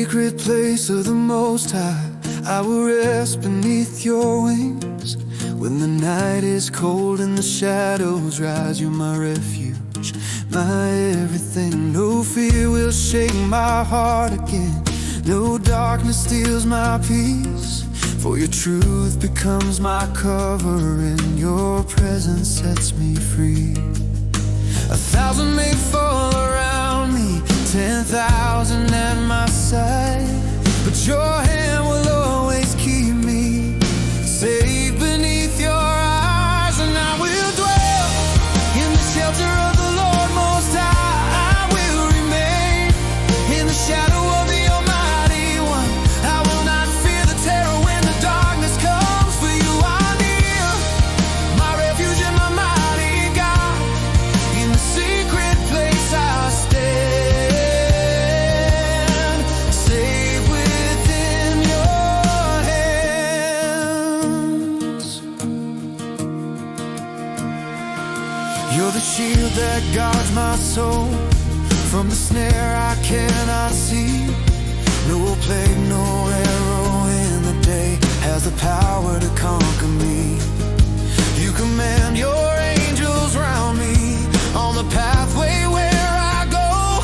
secret place of the Most High, I will rest beneath your wings. When the night is cold and the shadows rise, you're my refuge, my everything. No fear will shake my heart again, no darkness steals my peace. For your truth becomes my cover, and your presence sets me free. 1,000 may fall around me, 10,000 at my side, but your hand will always keep me safe beneath your eyes. And I will dwell in the shelter of the Lord Most High. I will remain in the shadow of the Almighty One. I will not fear the terror when the darkness comes, for you are near, my refuge and my mighty God. In the secret place I'll stand, safe within your hands. You're the shield that guards my soul from the snare I cannot see. No plague, no arrow in the day has the power to conquer me. You command your angels round me on the pathway where I go.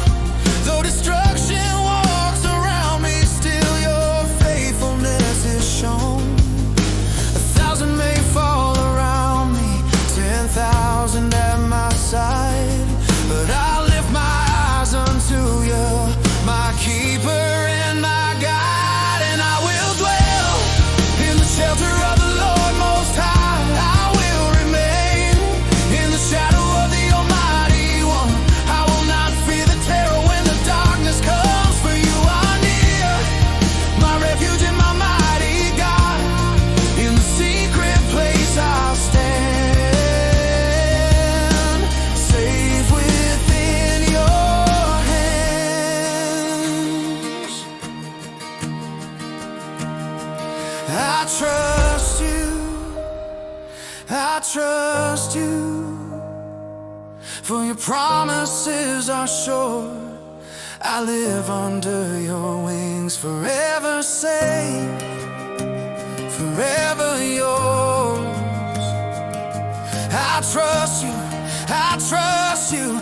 Though destruction walks around me, still your faithfulness is shown. 1,000 may fall around me, 10,000 at my side, but I'll lift my eyes unto you, my keeper and my guide. And I will dwell in the shelter of the Lord Most High. I will remain in the shadow of the Almighty One. I will not fear the terror when the darkness comes, for you are near, my refuge and my mighty God. In the secret place I'll stand, safe within your hands. I trust you, I trust you, for your promises are sure. I live under your wings, forever safe, forever yours. I trust you, I trust you,